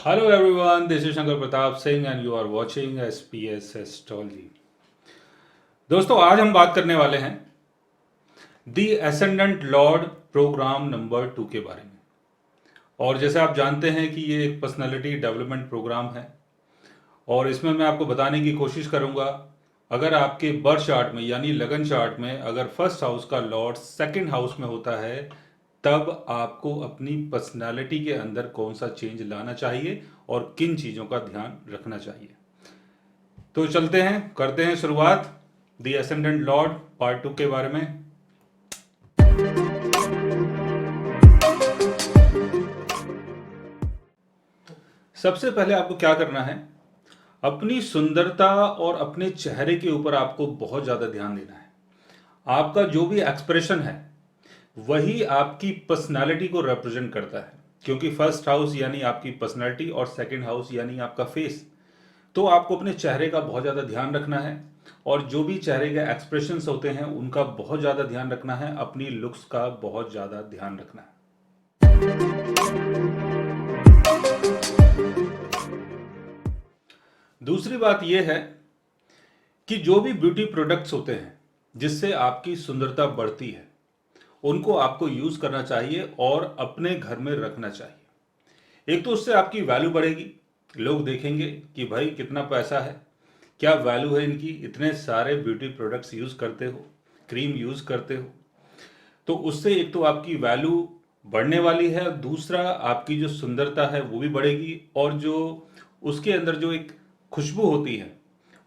Hello everyone, this is Shankar Pratap Singh and you are watching SPS Astrology। दोस्तों आज हम बात करने वाले हैं दी एसेंडेंट लॉर्ड प्रोग्राम नंबर 2 के बारे में। और जैसे आप जानते हैं कि ये एक पर्सनालिटी डेवलपमेंट प्रोग्राम है और इसमें मैं आपको बताने की कोशिश करूंगा अगर आपके बर्थ चार्ट में यानी लगन चार्ट में अगर फर्स्ट हाउस का लॉर्ड सेकंड हाउस में होता है तब आपको अपनी पर्सनालिटी के अंदर कौन सा चेंज लाना चाहिए और किन चीज़ों का ध्यान रखना चाहिए। तो चलते हैं, करते हैं शुरुआत दी एसेंडेंट लॉर्ड पार्ट 2 के बारे में। सबसे पहले आपको क्या करना है, अपनी सुंदरता और अपने चेहरे के ऊपर आपको बहुत ज़्यादा ध्यान देना है। आपका जो भी एक्सप्रेशन है वही आपकी पर्सनालिटी को रिप्रेजेंट करता है, क्योंकि फर्स्ट हाउस यानी आपकी पर्सनालिटी और सेकंड हाउस यानी आपका फेस। तो आपको अपने चेहरे का बहुत ज़्यादा ध्यान रखना है और जो भी चेहरे के एक्सप्रेशंस होते हैं उनका बहुत ज़्यादा ध्यान रखना है, अपनी लुक्स का बहुत ज़्यादा ध्यान रखना है। दूसरी बात यह है कि जो भी ब्यूटी प्रोडक्ट्स होते हैं जिससे आपकी सुंदरता बढ़ती है उनको आपको यूज करना चाहिए और अपने घर में रखना चाहिए। एक तो उससे आपकी वैल्यू बढ़ेगी, लोग देखेंगे कि भाई कितना पैसा है, क्या वैल्यू है इनकी, इतने सारे ब्यूटी प्रोडक्ट्स यूज करते हो, क्रीम यूज करते हो। तो उससे एक तो आपकी वैल्यू बढ़ने वाली है, दूसरा आपकी जो सुंदरता है वो भी बढ़ेगी और जो उसके अंदर जो एक खुशबू होती है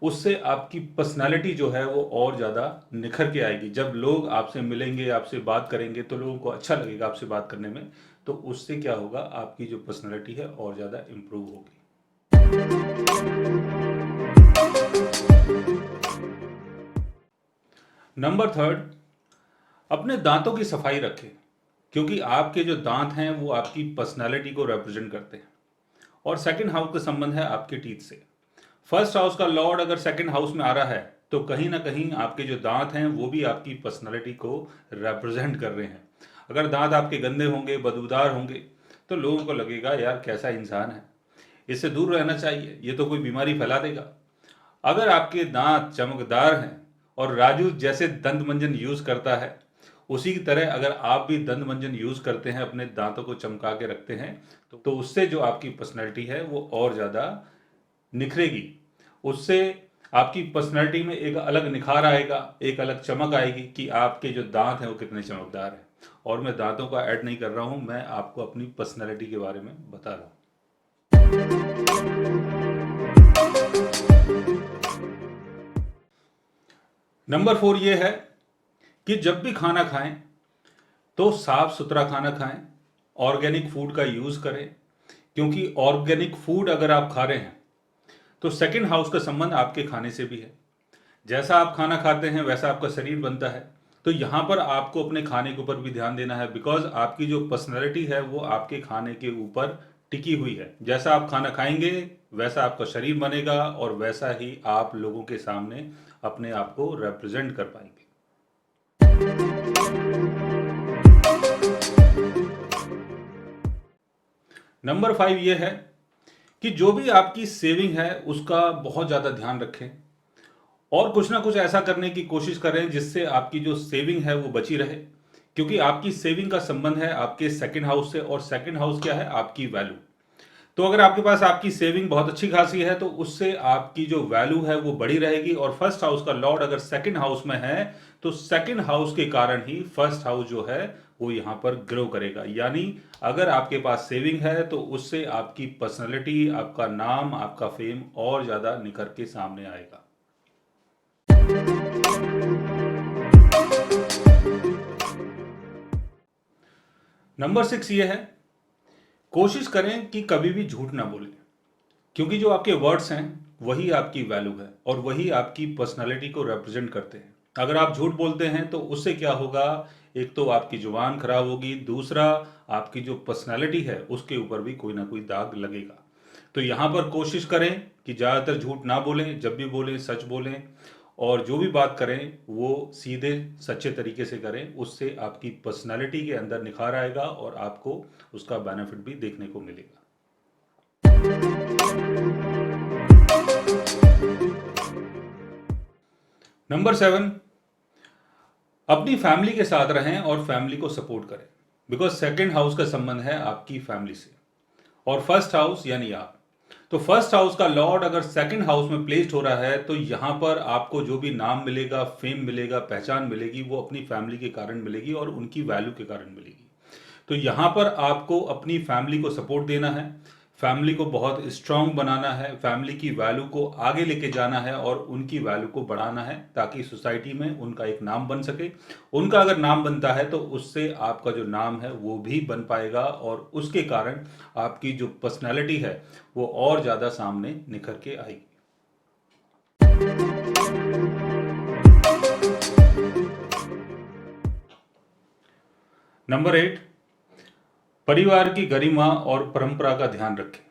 उससे आपकी पर्सनालिटी जो है वो और ज़्यादा निखर के आएगी। जब लोग आपसे मिलेंगे, आपसे बात करेंगे तो लोगों को अच्छा लगेगा आपसे बात करने में। तो उससे क्या होगा, आपकी जो पर्सनालिटी है और ज़्यादा इम्प्रूव होगी। नंबर 3, अपने दांतों की सफाई रखें, क्योंकि आपके जो दांत हैं वो आपकी पर्सनालिटी को रिप्रेजेंट करते हैं और सेकंड हाउस का संबंध है आपके टीथ से। फर्स्ट हाउस का लॉर्ड अगर सेकंड हाउस में आ रहा है तो कहीं ना कहीं आपके जो दांत हैं वो भी आपकी पर्सनालिटी को रिप्रेजेंट कर रहे हैं। अगर दांत आपके गंदे होंगे, बदबूदार होंगे तो लोगों को लगेगा यार कैसा इंसान है, इससे दूर रहना चाहिए, ये तो कोई बीमारी फैला देगा। अगर आपके दांत चमकदार हैं और राजू जैसे दंत मंजन यूज करता है उसी की तरह अगर आप भी दंत मंजन यूज करते हैं, अपने दांतों को चमका के रखते हैं तो उससे जो आपकी पर्सनैलिटी है वो और ज़्यादा निखरेगी। उससे आपकी पर्सनैलिटी में एक अलग निखार आएगा, एक अलग चमक आएगी कि आपके जो दांत हैं वो कितने चमकदार हैं। और मैं दांतों का ऐड नहीं कर रहा हूं, मैं आपको अपनी पर्सनैलिटी के बारे में बता रहा हूं। नंबर 4 ये है कि जब भी खाना खाएं तो साफ सुथरा खाना खाएं, ऑर्गेनिक फूड का यूज करें, क्योंकि ऑर्गेनिक फूड अगर आप खा रहे हैं तो सेकंड हाउस का संबंध आपके खाने से भी है। जैसा आप खाना खाते हैं वैसा आपका शरीर बनता है। तो यहाँ पर आपको अपने खाने के ऊपर भी ध्यान देना है, बिकॉज आपकी जो पर्सनैलिटी है वो आपके खाने के ऊपर टिकी हुई है। जैसा आप खाना खाएंगे वैसा आपका शरीर बनेगा और वैसा ही आप लोगों के सामने अपने आप को रिप्रेजेंट कर पाएंगे। नंबर 5 ये है कि जो भी आपकी सेविंग है उसका बहुत ज़्यादा ध्यान रखें और कुछ ना कुछ ऐसा करने की कोशिश करें जिससे आपकी जो सेविंग है वो बची रहे, क्योंकि आपकी सेविंग का संबंध है आपके सेकंड हाउस से और सेकंड हाउस क्या है, आपकी वैल्यू। तो अगर आपके पास आपकी सेविंग बहुत अच्छी खासी है तो उससे आपकी जो वैल्यू है वो बढ़ी रहेगी। और फर्स्ट हाउस का लॉर्ड अगर सेकंड हाउस में है तो सेकंड हाउस के कारण ही फर्स्ट हाउस जो है वो यहां पर ग्रो करेगा। यानी अगर आपके पास सेविंग है तो उससे आपकी पर्सनैलिटी, आपका नाम, आपका फेम और ज्यादा निखर के सामने आएगा। नंबर 6 ये है, कोशिश करें कि कभी भी झूठ ना बोलें, क्योंकि जो आपके वर्ड्स हैं वही आपकी वैल्यू है और वही आपकी पर्सनालिटी को रिप्रेजेंट करते हैं। अगर आप झूठ बोलते हैं तो उससे क्या होगा, एक तो आपकी जुबान खराब होगी, दूसरा आपकी जो पर्सनालिटी है उसके ऊपर भी कोई ना कोई दाग लगेगा। तो यहाँ पर कोशिश करें कि ज़्यादातर झूठ ना बोलें, जब भी बोलें सच बोलें और जो भी बात करें वो सीधे सच्चे तरीके से करें। उससे आपकी पर्सनालिटी के अंदर निखार आएगा और आपको उसका बेनिफिट भी देखने को मिलेगा। नंबर 7, अपनी फैमिली के साथ रहें और फैमिली को सपोर्ट करें, बिकॉज सेकंड हाउस का संबंध है आपकी फैमिली से और फर्स्ट हाउस यानी आप। तो फर्स्ट हाउस का लॉर्ड अगर सेकंड हाउस में प्लेस्ड हो रहा है तो यहां पर आपको जो भी नाम मिलेगा, फेम मिलेगा, पहचान मिलेगी, वो अपनी फैमिली के कारण मिलेगी और उनकी वैल्यू के कारण मिलेगी। तो यहां पर आपको अपनी फैमिली को सपोर्ट देना है, फैमिली को बहुत स्ट्रांग बनाना है, फैमिली की वैल्यू को आगे लेके जाना है और उनकी वैल्यू को बढ़ाना है ताकि सोसाइटी में उनका एक नाम बन सके। उनका अगर नाम बनता है तो उससे आपका जो नाम है वो भी बन पाएगा और उसके कारण आपकी जो पर्सनैलिटी है वो और ज़्यादा सामने निखर के आएगी। नंबर 8, परिवार की गरिमा और परंपरा का ध्यान रखें,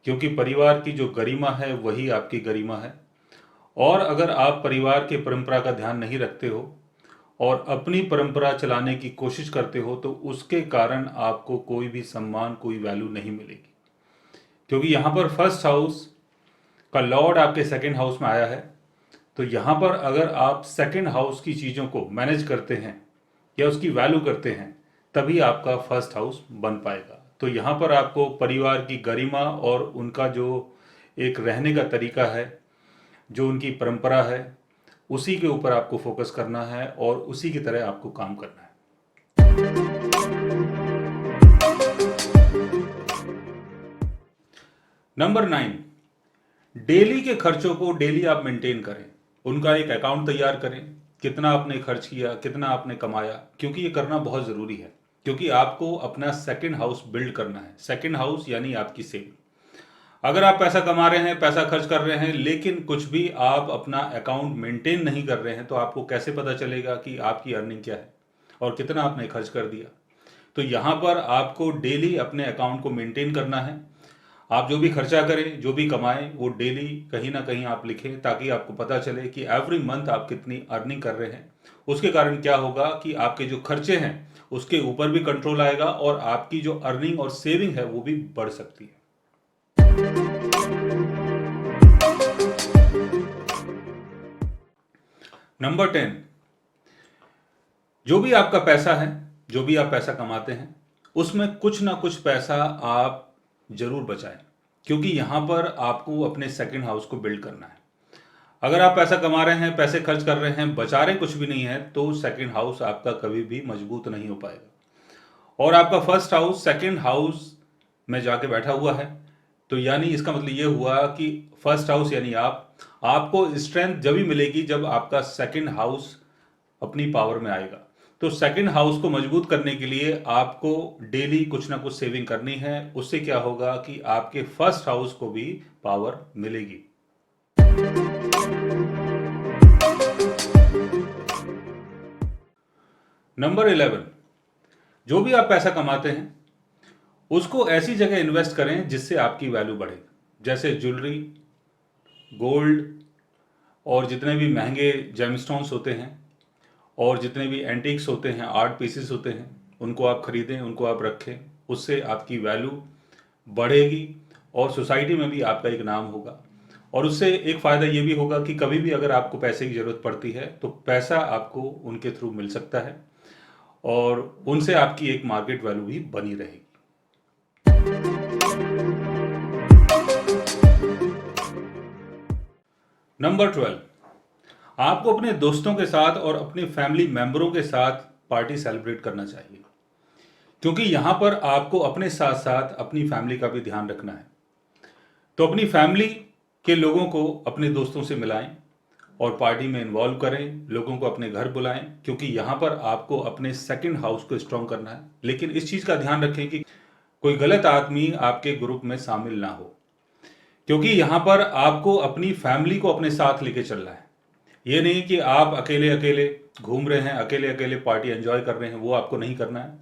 क्योंकि परिवार की जो गरिमा है वही आपकी गरिमा है। और अगर आप परिवार के परंपरा का ध्यान नहीं रखते हो और अपनी परंपरा चलाने की कोशिश करते हो तो उसके कारण आपको कोई भी सम्मान, कोई वैल्यू नहीं मिलेगी, क्योंकि यहाँ पर फर्स्ट हाउस का लॉर्ड आपके सेकंड हाउस में आया है। तो यहाँ पर अगर आप सेकंड हाउस की चीज़ों को मैनेज करते हैं या उसकी वैल्यू करते हैं तभी आपका फर्स्ट हाउस बन पाएगा। तो यहाँ पर आपको परिवार की गरिमा और उनका जो एक रहने का तरीका है, जो उनकी परंपरा है, उसी के ऊपर आपको फोकस करना है और उसी की तरह आपको काम करना है। नंबर 9, डेली के खर्चों को डेली आप मेंटेन करें, उनका एक अकाउंट तैयार करें, कितना आपने खर्च किया, कितना आपने कमाया, क्योंकि ये करना बहुत ज़रूरी है, क्योंकि आपको अपना सेकंड हाउस बिल्ड करना है। सेकंड हाउस यानी आपकी सेविंग। अगर आप पैसा कमा रहे हैं, पैसा खर्च कर रहे हैं, लेकिन कुछ भी आप अपना अकाउंट मेंटेन नहीं कर रहे हैं तो आपको कैसे पता चलेगा कि आपकी अर्निंग क्या है और कितना आपने खर्च कर दिया। तो यहाँ पर आपको डेली अपने अकाउंट को मेंटेन करना है। आप जो भी खर्चा करें, जो भी कमाएं, वो डेली कहीं ना कहीं आप लिखें ताकि आपको पता चले कि एवरी मंथ आप कितनी अर्निंग कर रहे हैं। उसके कारण क्या होगा कि आपके जो खर्चे हैं उसके ऊपर भी कंट्रोल आएगा और आपकी जो अर्निंग और सेविंग है वो भी बढ़ सकती है। नंबर 10, जो भी आपका पैसा है, जो भी आप पैसा कमाते हैं, उसमें कुछ ना कुछ पैसा आप जरूर बचाएं, क्योंकि यहां पर आपको अपने सेकंड हाउस को बिल्ड करना है। अगर आप पैसा कमा रहे हैं, पैसे खर्च कर रहे हैं, बचा रहे कुछ भी नहीं है, तो सेकंड हाउस आपका कभी भी मजबूत नहीं हो पाएगा और आपका फर्स्ट हाउस सेकंड हाउस में जाके बैठा हुआ है। तो यानी इसका मतलब ये हुआ कि फर्स्ट हाउस यानी आपको स्ट्रेंथ जब भी मिलेगी जब आपका सेकंड हाउस अपनी पावर में आएगा। तो सेकंड हाउस को मजबूत करने के लिए आपको डेली कुछ ना कुछ सेविंग करनी है। उससे क्या होगा कि आपके फर्स्ट हाउस को भी पावर मिलेगी। नंबर 11, जो भी आप पैसा कमाते हैं उसको ऐसी जगह इन्वेस्ट करें जिससे आपकी वैल्यू बढ़े, जैसे ज्वेलरी, गोल्ड और जितने भी महंगे जेमस्टोन्स होते हैं और जितने भी एंटीक्स होते हैं, आर्ट पीसेस होते हैं, उनको आप खरीदें, उनको आप रखें। उससे आपकी वैल्यू बढ़ेगी और सोसाइटी में भी आपका एक नाम होगा। और उससे एक फ़ायदा ये भी होगा कि कभी भी अगर आपको पैसे की ज़रूरत पड़ती है तो पैसा आपको उनके थ्रू मिल सकता है और उनसे आपकी एक मार्केट वैल्यू भी बनी रहेगी। नंबर 12, आपको अपने दोस्तों के साथ और अपने फैमिली मेंबरों के साथ पार्टी सेलिब्रेट करना चाहिए, क्योंकि यहाँ पर आपको अपने साथ साथ अपनी फैमिली का भी ध्यान रखना है। तो अपनी फैमिली के लोगों को अपने दोस्तों से मिलाएं और पार्टी में इन्वॉल्व करें, लोगों को अपने घर बुलाएं, क्योंकि यहाँ पर आपको अपने सेकंड हाउस को स्ट्रॉन्ग करना है। लेकिन इस चीज़ का ध्यान रखें कि कोई गलत आदमी आपके ग्रुप में शामिल ना हो, क्योंकि यहाँ पर आपको अपनी फैमिली को अपने साथ लेके चलना है। ये नहीं कि आप अकेले अकेले घूम रहे हैं, अकेले अकेले पार्टी एंजॉय कर रहे हैं, वो आपको नहीं करना है।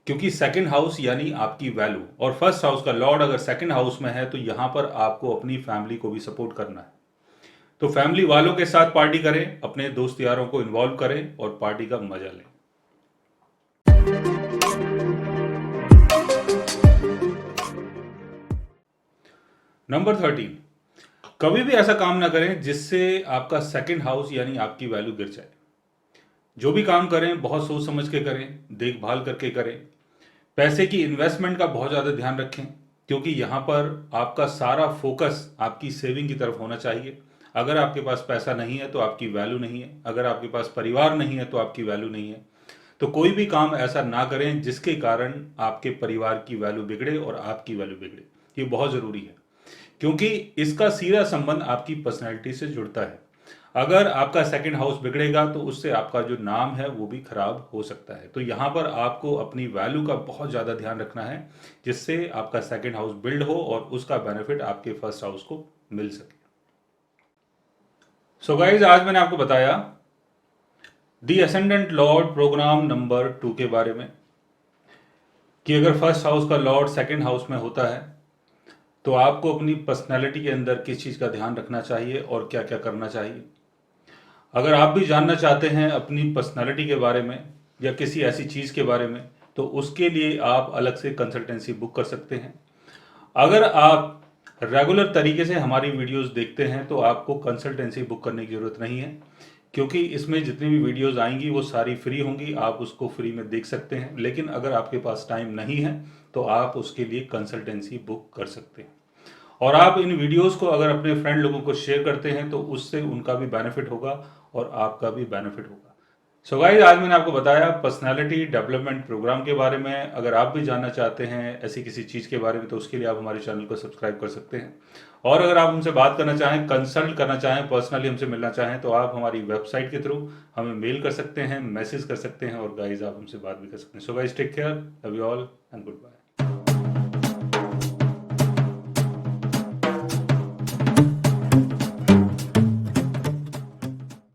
क्योंकि सेकंड हाउस यानी आपकी वैल्यू और फर्स्ट हाउस का लॉर्ड अगर सेकंड हाउस में है तो यहाँ पर आपको अपनी फैमिली को भी सपोर्ट करना है। तो फैमिली वालों के साथ पार्टी करें, अपने दोस्त यारों को इन्वॉल्व करें और पार्टी का मजा लें। नंबर 13, कभी भी ऐसा काम ना करें जिससे आपका सेकंड हाउस यानी आपकी वैल्यू गिर जाए। जो भी काम करें बहुत सोच समझ के करें, देखभाल करके करें। पैसे की इन्वेस्टमेंट का बहुत ज़्यादा ध्यान रखें, क्योंकि यहाँ पर आपका सारा फोकस आपकी सेविंग की तरफ होना चाहिए। अगर आपके पास पैसा नहीं है तो आपकी वैल्यू नहीं है, अगर आपके पास परिवार नहीं है तो आपकी वैल्यू नहीं है। तो कोई भी काम ऐसा ना करें जिसके कारण आपके परिवार की वैल्यू बिगड़े और आपकी वैल्यू बिगड़े। ये बहुत ज़रूरी है, क्योंकि इसका सीधा संबंध आपकी पर्सनैलिटी से जुड़ता है। अगर आपका सेकंड हाउस बिगड़ेगा तो उससे आपका जो नाम है वो भी खराब हो सकता है। तो यहाँ पर आपको अपनी वैल्यू का बहुत ज़्यादा ध्यान रखना है, जिससे आपका सेकंड हाउस बिल्ड हो और उसका बेनिफिट आपके फर्स्ट हाउस को मिल सके। सो गाइज, आज मैंने आपको बताया दी असेंडेंट लॉर्ड प्रोग्राम नंबर 2 के बारे में, कि अगर फर्स्ट हाउस का लॉर्ड सेकंड हाउस में होता है तो आपको अपनी पर्सनैलिटी के अंदर किस चीज़ का ध्यान रखना चाहिए और क्या क्या करना चाहिए। अगर आप भी जानना चाहते हैं अपनी पर्सनालिटी के बारे में या किसी ऐसी चीज़ के बारे में, तो उसके लिए आप अलग से कंसल्टेंसी बुक कर सकते हैं। अगर आप रेगुलर तरीके से हमारी वीडियोस देखते हैं तो आपको कंसल्टेंसी बुक करने की ज़रूरत नहीं है, क्योंकि इसमें जितनी भी वीडियोस आएंगी वो सारी फ्री होंगी, आप उसको फ्री में देख सकते हैं। लेकिन अगर आपके पास टाइम नहीं है तो आप उसके लिए कंसल्टेंसी बुक कर सकते हैं। और आप इन वीडियोस को अगर अपने फ्रेंड लोगों को शेयर करते हैं तो उससे उनका भी बेनिफिट होगा और आपका भी बेनिफिट होगा। सो गाइस, आज मैंने आपको बताया पर्सनालिटी डेवलपमेंट प्रोग्राम के बारे में। अगर आप भी जानना चाहते हैं ऐसी किसी चीज़ के बारे में तो उसके लिए आप हमारे चैनल को सब्सक्राइब कर सकते हैं। और अगर आप हमसे बात करना चाहें, कंसल्ट करना चाहें, पर्सनली हमसे मिलना चाहें, तो आप हमारी वेबसाइट के थ्रू हमें मेल कर सकते हैं, मैसेज कर सकते हैं और गाइज आप हमसे बात भी कर सकते हैं। So guys, take care, love you all and good bye.